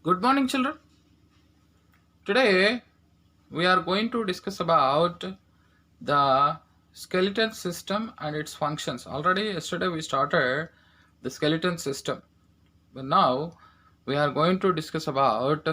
Good morning, children. Today we are going to discuss about the skeleton system and its functions. Already yesterday we started the skeleton system, but now we are going to discuss about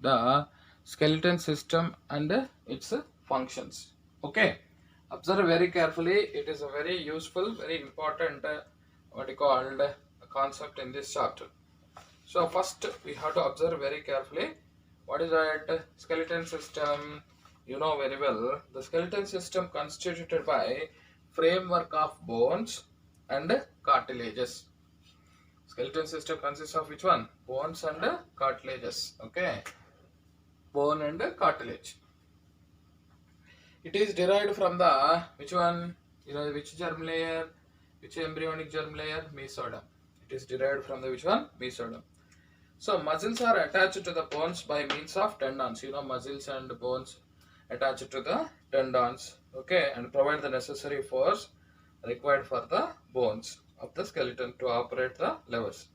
the skeleton system and its functions. Okay, observe very carefully. It is a very useful, very important what you called concept in this chapter. So first we have to observe very carefully what is that skeleton system. You know very well the skeleton system constituted by framework of bones and cartilages. Skeleton system consists of which one? Bones and cartilages. Okay, bone and cartilage. It is derived from the which one? You know which germ layer? Which embryonic germ layer? Mesoderm. It is derived from the which one? Mesoderm. So muscles are attached to the bones by means of tendons. You know muscles and bones attached to the tendons. Okay, and provide the necessary force required for the bones of the skeleton to operate the levers.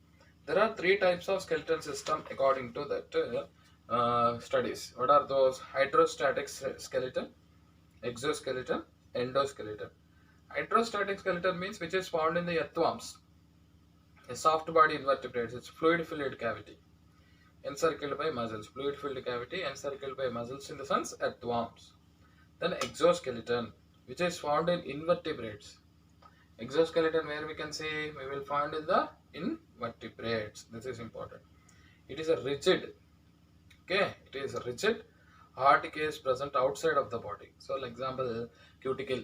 There are three types of skeleton system according to that studies. What are those? Hydrostatic skeleton, exoskeleton, endoskeleton. Hydrostatic skeleton means which is found in the earthworms, a soft body invertebrates. It's fluid-filled cavity encircled by muscles. Fluid-filled cavity encircled by muscles in the sense earthworms. Then exoskeleton, which is found in invertebrates. Exoskeleton, where we can see we will find in the invertebrates. This is important. It is a rigid. Okay, it is a rigid hard case present outside of the body. So, like example, cuticle.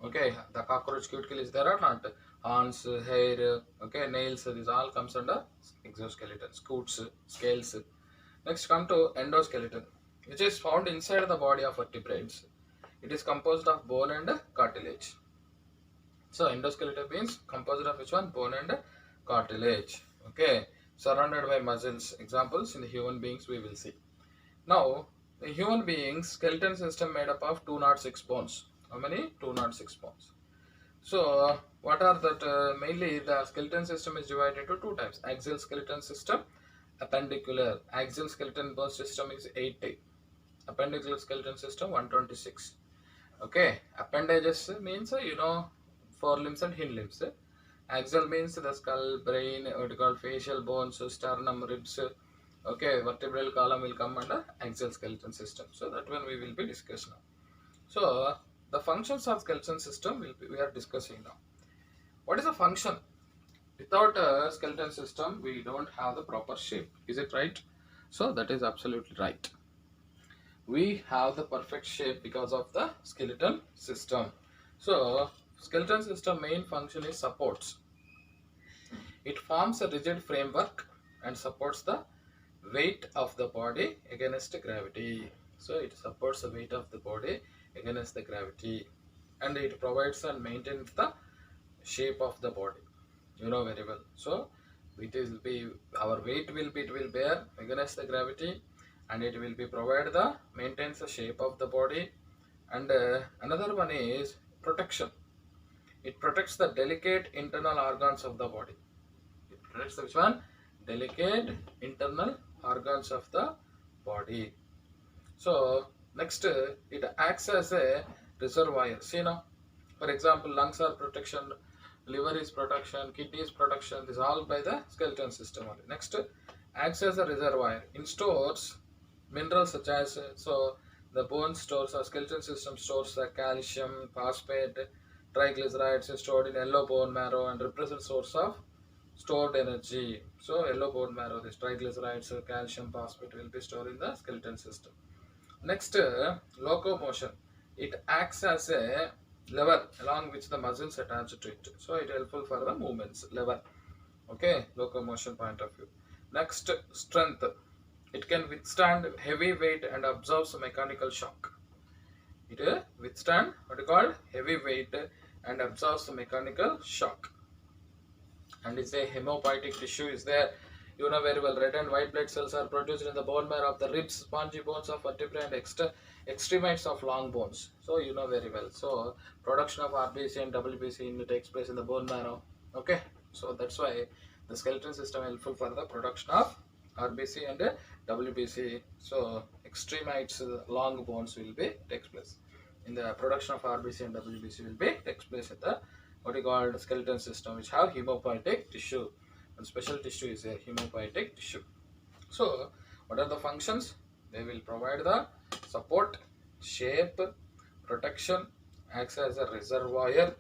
Okay, the cockroach cuticle is there or not? Horns, hair, okay, nails, this all comes under exoskeleton. Scutes, scales. Next come to endoskeleton, which is found inside the body of vertebrates. It is composed of bone and cartilage. So endoskeleton means composed of which one? Bone and cartilage. Okay, surrounded by muscles. Examples in the human beings we will see. Now, the human beings skeleton system made up of 206 bones. How many? 206 bones. So, what are that? Mainly, the skeleton system is divided into two types: axial skeleton system, appendicular. Axial skeleton bone system is 80. Appendicular skeleton system 126. Okay, appendages means forelimbs and hind limbs. Axial means the skull, brain, what you call facial bones, sternum, ribs. Okay, vertebral column will come under axial skeleton system. So that one we will be discussing now. So the functions of skeleton system we are discussing now. What is a function? Without a skeleton system, we don't have the proper shape. Is it right? So that is absolutely right. We have the perfect shape because of the skeleton system. So skeleton system main function is supports. It forms a rigid framework and supports the weight of the body against gravity. So it supports the weight of the body against the gravity, and it provides and maintains the shape of the body. You know very well. So it will be our weight will be, it will bear against the gravity, and it will be provide the maintains the shape of the body. And another one is protection. It protects the delicate internal organs of the body. It protects the which one? Delicate internal organs of the body. So next, it acts as a reservoir. See now, for example, lungs are protection, liver is protection, kidney is protection. This is all by the skeleton system only. Next, acts as a reservoir. It stores minerals such as the bone stores or skeleton system stores the calcium, phosphate, triglycerides stored in yellow bone marrow and represent source of stored energy. So yellow bone marrow, this triglycerides, calcium, phosphate will be stored in the skeleton system. Next, locomotion. It acts as a lever along which the muscles attached to it. So it helpful for the movements. Lever. Okay, locomotion point of view. Next, strength. It can withstand heavy weight and absorbs mechanical shock. It withstand what you call heavy weight and absorbs mechanical shock. And it's a hemopoietic tissue is there. You know very well, red and white blood cells are produced in the bone marrow of the ribs, spongy bones of vertebrae, and extremities of long bones. So you know very well. So production of RBC and WBC takes place in the bone marrow. Okay, so that's why the skeleton system is helpful for the production of RBC and WBC. So extremites, long bones will be takes place. In the production of RBC and WBC will be takes place at the what you call skeleton system, which have hemopoietic tissue, and special tissue is a hemopoietic tissue. So what are the functions? They will provide the support, shape, protection, acts as a reservoir.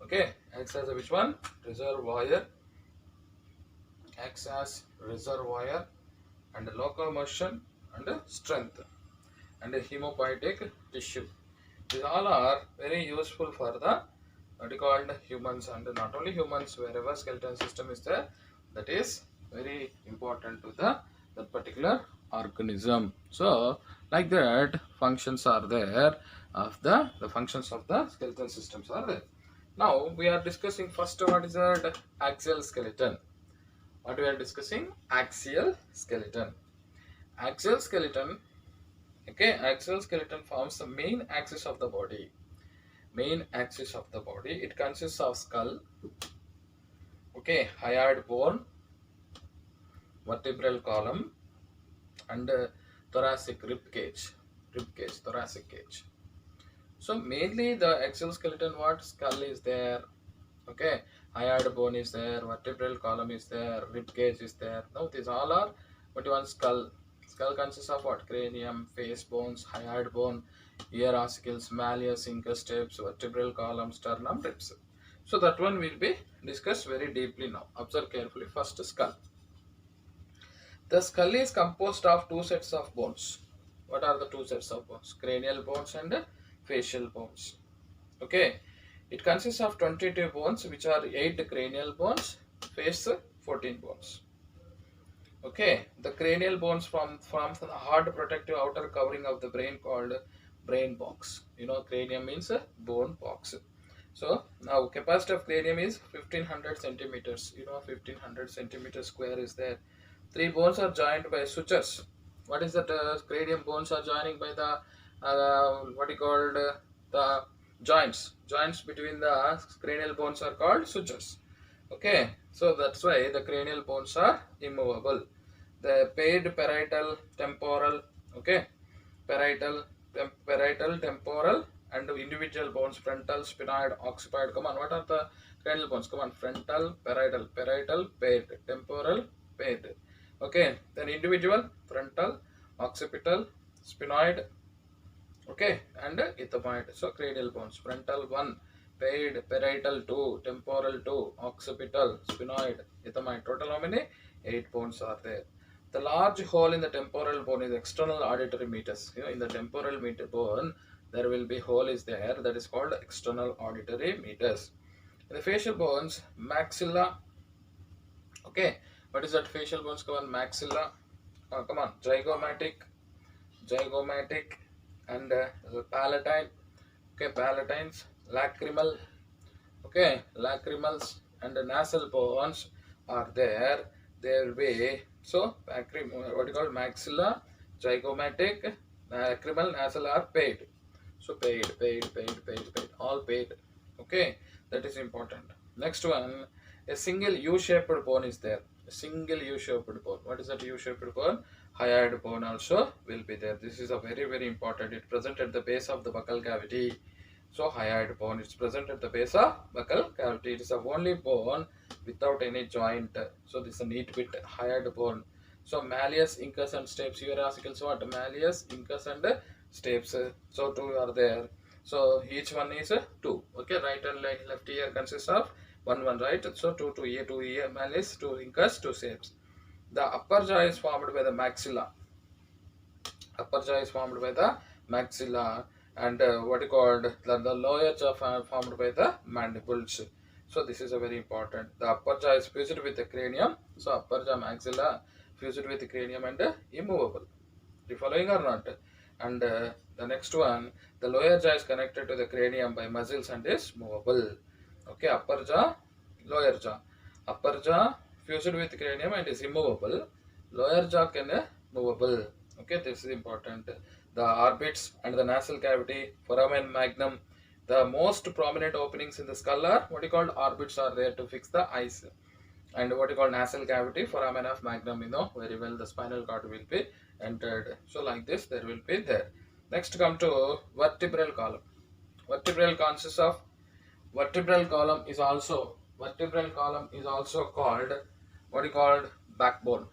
Okay, acts as a which one? Reservoir, acts as reservoir, and locomotion and strength and hemopoietic tissue. These all are very useful for the what you called humans, and not only humans, wherever skeleton system is there, that is very important to the that particular organism. So like that functions are there of the functions of the skeleton systems are there. Now we are discussing first what is that axial skeleton. What we are discussing? Axial skeleton. Axial skeleton. Okay, axial skeleton forms the main axis of the body. Main axis of the body. It consists of skull, okay, hyoid bone, vertebral column, and thoracic rib cage, thoracic cage. So mainly the axial skeleton, what skull is there, okay, hyoid bone is there, vertebral column is there, rib cage is there. Now these all are what you want skull. Skull consists of what? Cranium, face bones, hyoid bone, ear ossicles, malleus, incus stapes, vertebral column, sternum, ribs. So that one will be discussed very deeply now. Observe carefully. First, skull. The skull is composed of two sets of bones. What are the two sets of bones? Cranial bones and facial bones. Okay. It consists of 22 bones, which are 8 cranial bones, face 14 bones. Okay. The cranial bones from the hard protective outer covering of the brain called brain box. You know, cranium means a bone box. So now capacity of cranium is 1500 centimeters. You know, 1500 centimeters square is there. 3 bones are joined by sutures. What is that? Cranium bones are joining by the what you called the joints. Joints between the cranial bones are called sutures. Okay, so that's why the cranial bones are immovable. The paired parietal, temporal, okay, parietal, temporal, and individual bones, frontal, sphenoid, occipitoid. Come on, what are the cranial bones? Come on, frontal, parietal, paired, temporal, paired. Okay, then individual, frontal, occipital, sphenoid, okay, and ethmoid. So cranial bones, frontal 1, paired, parietal 2, temporal 2, occipital, sphenoid, ethmoid. Total how many? 8 bones are there. The large hole in the temporal bone is external auditory meatus. You know, in the temporal meatus bone, there will be hole is there, that is called external auditory meatus. In the facial bones, maxilla. Okay, what is that facial bones? Come on, maxilla. Come on, zygomatic, and palatine. Okay, palatines, lacrimal. Okay, lacrimals and nasal bones are there. There will be so what you call maxilla, zygomatic, lacrimal, nasal are paid. So paid, all paid. Okay, that is important. Next one, a single U-shaped bone is there. A single U-shaped bone. What is that U-shaped bone? Hyoid bone also will be there. This is a very important. It present at the base of the buccal cavity. So hyoid bone is present at the base of buccal cavity. It is the only bone without any joint. So this is a neat bit hyoid bone. So malleus, incus and stapes. Ear ossicles what? Malleus, incus and stapes. So 2 are there. So each one is 2. Okay, right and left ear consists of 1, right? So 2 ear, malleus, 2 incus, 2 stapes. The upper jaw is formed by the maxilla. Upper jaw is formed by the maxilla, and what you called the lower jaw formed by the mandibles. So this is a very important. The upper jaw is fused with the cranium. So upper jaw maxilla fused with the cranium and immovable. You following or not? And the next one, the lower jaw is connected to the cranium by muscles and is movable. Okay, upper jaw, lower jaw. Upper jaw fused with cranium and is immovable. Lower jaw can movable. Okay, this is important. The orbits and the nasal cavity, foramen magnum. The most prominent openings in the skull are what you call orbits are there to fix the eyes. and what you call nasal cavity, foramen of magnum, you know very well, the spinal cord will be entered. So like this there will be there. Next come to vertebral column. Vertebral consists of vertebral column is also called what you called backbone.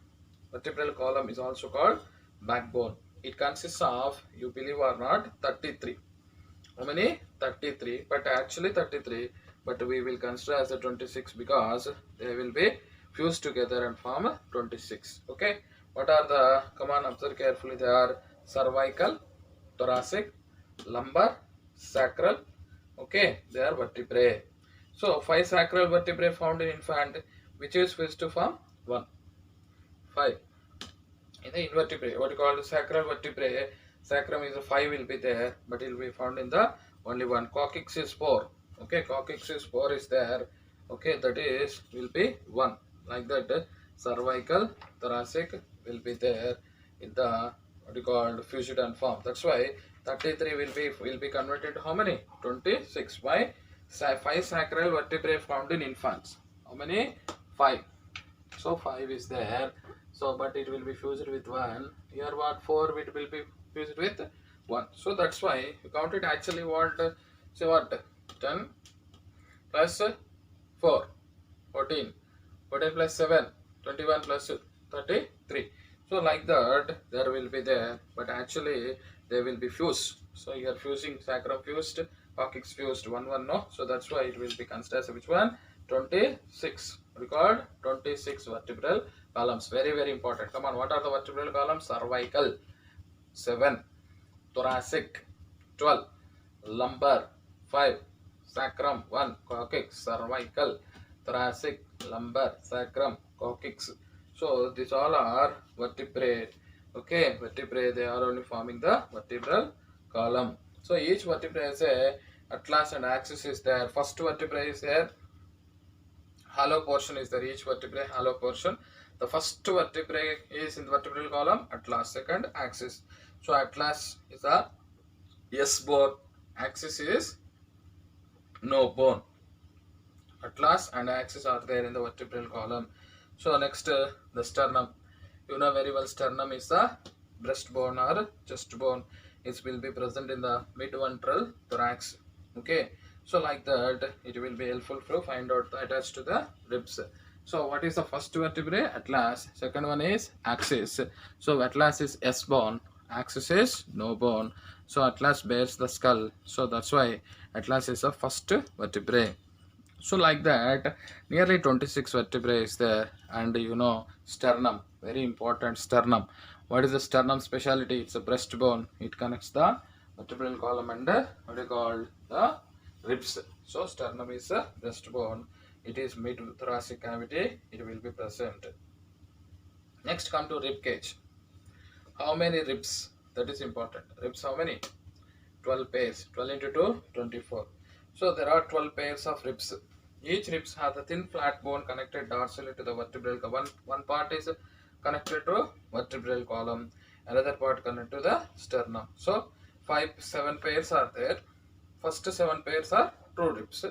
Vertebral column is also called backbone. It consists of, you believe or not, 33. How many? 33, but actually 33, but we will consider as a 26 because they will be fused together and form 26. Okay, what are the, come on, observe carefully, they are cervical, thoracic, lumbar, sacral. Okay, they are vertebrae. So 5 sacral vertebrae found in infant, which is fused to form 1. 5 in the invertebrate, what you call the sacral vertebrae. Sacrum is a 5 will be there, but it will be found in the only one. Coccyx is 4. Okay, coccyx is 4 is there. Okay, that is will be 1. Like that, cervical, thoracic will be there in the what you call fusion form. That's why 33 will be converted to how many? 26. Why? 5 sacral vertebrae found in infants. How many? 5. So 5 is there. So but it will be fused with 1. Here what? 4 it will be fused with 1. So that's why you count it actually what? Say what? 10 plus 4, 14. 14 plus 7, 21 plus 33. So like that there will be there, but actually they will be fused. So you are fusing sacrum fused, coccyx fused, 1 no. So that's why it will be considered as which one? 26. Record 26 vertebral columns. Very very important. Come on, what are the vertebral columns? Cervical 7, thoracic 12, lumbar 5, sacrum 1, coccyx, cervical, thoracic, lumbar, sacrum, coccyx. So these all are vertebrae. Okay, vertebrae, they are only forming the vertebral column. So each vertebrae has a atlas and axis is there. First vertebrae is there. Hollow portion is there. Each vertebrae hollow portion. The first vertebrae is in the vertebral column, atlas. Second, axis. So atlas is a S bone, axis is no bone. Atlas and axis are there in the vertebral column. So next, the sternum. You know very well, sternum is the breastbone or chest bone. It will be present in the mid-ventral thorax. Okay, so like that, it will be helpful to find out attached to the ribs. So what is the first vertebrae? Atlas. Second one is axis. So atlas is S bone, axis is no bone. So atlas bears the skull. So that's why atlas is the first vertebrae. So like that, nearly 26 vertebrae is there, and you know sternum, very important sternum. What is the sternum speciality? It's a breastbone. It connects the vertebral column and what is called the ribs. So sternum is a breastbone. It is mid thoracic cavity. It will be present. Next come to rib cage. How many ribs? That is important. Ribs how many? 12 pairs. 12 into 2, 24. So there are 12 pairs of ribs. Each ribs has a thin flat bone connected dorsally to the vertebral column. One part is connected to vertebral column. Another part connected to the sternum. So 7 pairs are there. First 7 pairs are true ribs.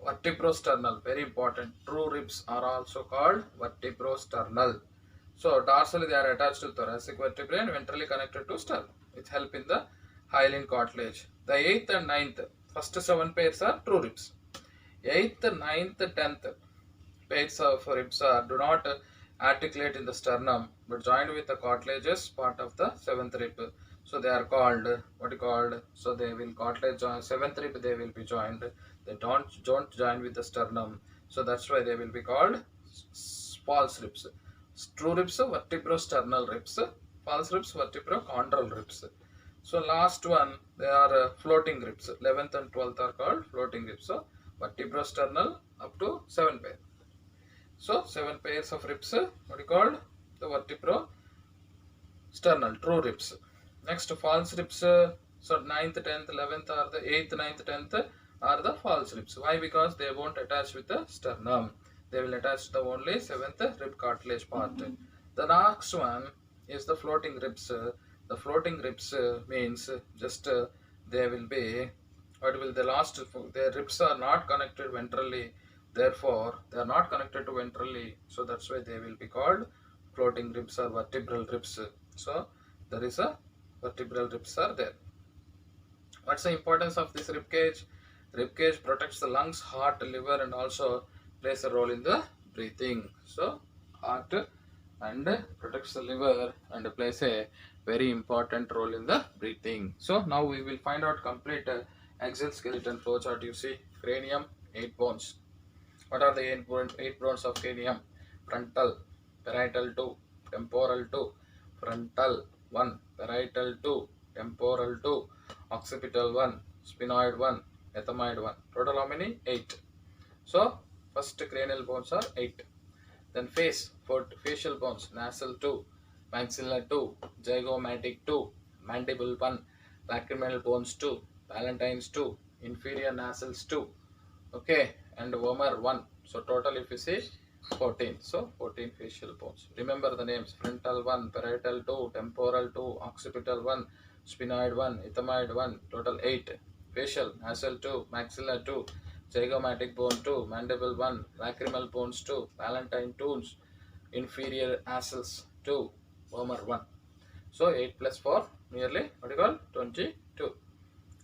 Vertebrosternal, very important. True ribs are also called vertebrosternal. So dorsally they are attached to thoracic vertebrae and ventrally connected to sternum, which help in the hyaline cartilage. The 8th and 9th, first 7 pairs are true ribs. 8th, 9th, 10th pairs of ribs do not articulate in the sternum but joined with the cartilages part of the 7th rib. So they are called what you called. So they will cartilage join 7th rib. They will be joined. They don't join with the sternum. So that's why they will be called false ribs. True ribs, vertebrosternal ribs. False ribs, vertebrochondral ribs. So last one, they are floating ribs. 11th and 12th are called floating ribs. So vertebrosternal up to 7 pairs. So 7 pairs of ribs, what you called? The vertebrosternal, true ribs. Next false ribs, so 9th, 10th, 11th are the 8th, 9th, 10th are the false ribs. Why? Because they won't attach with the sternum. They will attach the only 7th rib cartilage part. The next one is the floating ribs. The floating ribs means just they will be, what will the last, their ribs are not connected ventrally. Therefore, they are not connected to ventrally. So that's why they will be called floating ribs or vertebral ribs. So there is a vertebral ribs are there. What's the importance of this rib cage? Rib cage protects the lungs, heart, liver, and also plays a role in the breathing. So heart and protects the liver and plays a very important role in the breathing. So now we will find out complete axial skeleton flow chart. You see cranium, 8 bones. What are the 8 bones of cranium? Frontal, parietal 2, temporal 2, frontal 1, parietal 2, temporal 2, occipital 1, sphenoid 1, ethmoid 1. Total how many? 8. So first cranial bones are 8. Then face, facial bones, nasal 2, maxilla 2, zygomatic 2, mandible 1, lacrimal bones 2, palatines 2, inferior nasals 2. Okay, and vomer 1. So total if you see 14. So 14 facial bones. Remember the names: frontal 1, parietal 2, temporal 2, occipital 1, sphenoid 1, ethmoid 1. Total 8. Facial, nasal 2, maxilla 2, zygomatic bone 2, mandible 1, lacrimal bones 2, palatine 2, inferior nasals 2, vomer 1. So 8 plus 4, nearly what you call 22.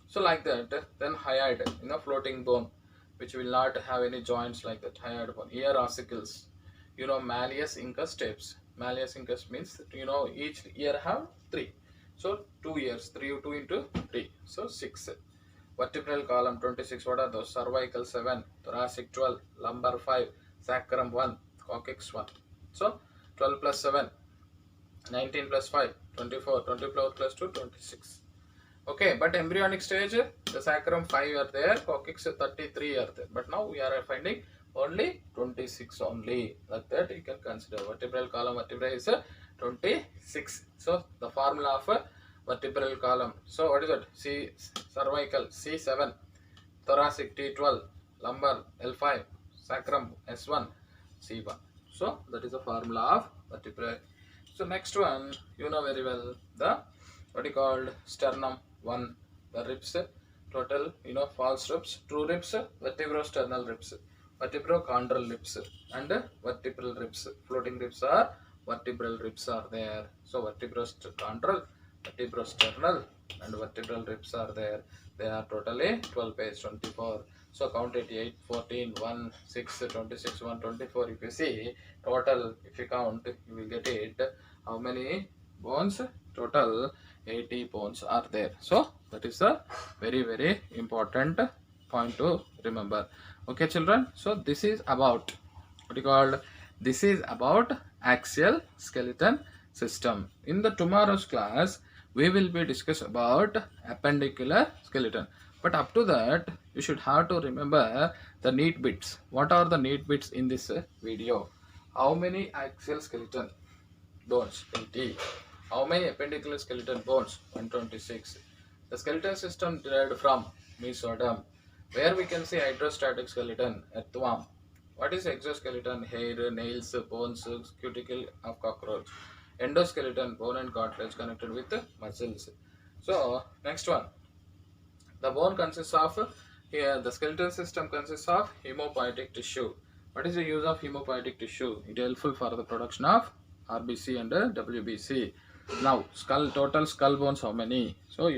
So like that, then hyoid, floating bone, which will not have any joints like that. Hyoid bone. Ear ossicles, malleus incus stapes. Malleus incus means each ear have 3. So 2 ears, 2 into 3. So 6. Vertebral column 26. What are those? Cervical 7, thoracic 12, lumbar 5, sacrum 1, coccyx 1. So 12 plus 7, 19 plus 5, 24, 24 plus 2, 26. Okay, but embryonic stage, the sacrum 5 are there, coccyx 33 are there. But now we are finding only 26 only. Like that you can consider. Vertebral column vertebrae is 26. So the formula of vertebral column. So what is it? C cervical C7, thoracic T12, lumbar L5, sacrum S1, C1. So that is the formula of vertebrae. So next one, you know very well, the what is called sternum 1, the ribs, total, false ribs, true ribs, vertebrosternal ribs, vertebrochondral ribs, and vertebral ribs. Floating ribs are vertebral ribs are there. So vertebrochondral, vertebrosternal, and vertebral ribs are there. They are totally 12 page 24. So count it 8, 14, 1, 6, 26, 1, 24. If you see total, if you count, you will get it. How many bones? Total 80 bones are there. So that is a very important point to remember. Okay children, so this is about this is about axial skeleton system. In the tomorrow's class we will be discuss about appendicular skeleton, but up to that you should have to remember the neat bits. What are the neat bits in this video? How many axial skeleton bones? 80. How many appendicular skeleton bones? 126. The skeleton system derived from mesoderm, where we can see hydrostatic skeleton, earthworm. What is exoskeleton? Hair, nails, bones, cuticle of cockroach. Endoskeleton, bone and cartilage connected with muscles. So next one, the bone consists of, here the skeletal system consists of hemopoietic tissue. What is the use of hemopoietic tissue? It is helpful for the production of RBC and WBC. Now total skull bones how many? So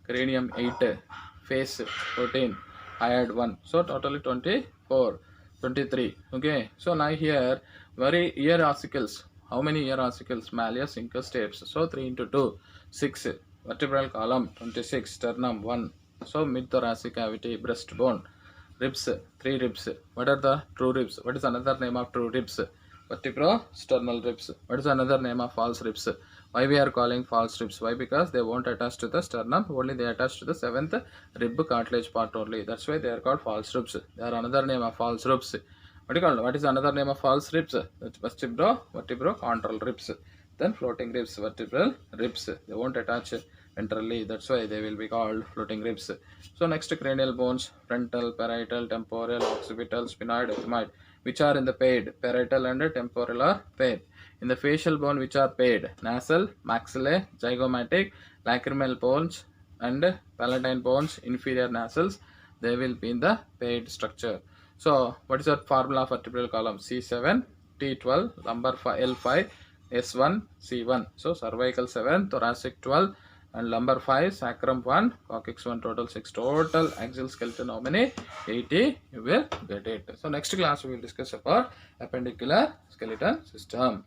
cranium 8, face 14, hyoid 1. So totally 24, 23. Okay. So now here ear ossicles. How many ear ossicles? Malleus incus stapes. So 3 into 2, 6. Vertebral column 26, sternum 1. So mid thoracic cavity, breastbone, ribs 3 ribs. What are the true ribs? What is another name of true ribs? Vertebrosternal ribs. What is another name of false ribs? Why we are calling false ribs? Why? Because they won't attach to the sternum, only they attach to the 7th rib cartilage part only. That's why they are called false ribs. They are another name of false ribs. What do you call? What is another name of false ribs? That's vertebrochondral ribs. Then floating ribs, vertebral ribs. They won't attach ventrally. That's why they will be called floating ribs. So next, cranial bones: frontal, parietal, temporal, occipital, sphenoid, ethmoid, which are in the paired. Parietal and temporal are paired. In the facial bone, which are paired: nasal, maxillae, zygomatic, lacrimal bones, and palatine bones, inferior nasals. They will be in the paired structure. So what is that formula for vertebral column? C7, T12, lumbar L5, S1, C1. So cervical 7, thoracic 12, and lumbar 5, sacrum 1, coccyx 1, total 6. Total axial skeleton how many? 80. You will get it. So next class we will discuss about appendicular skeleton system.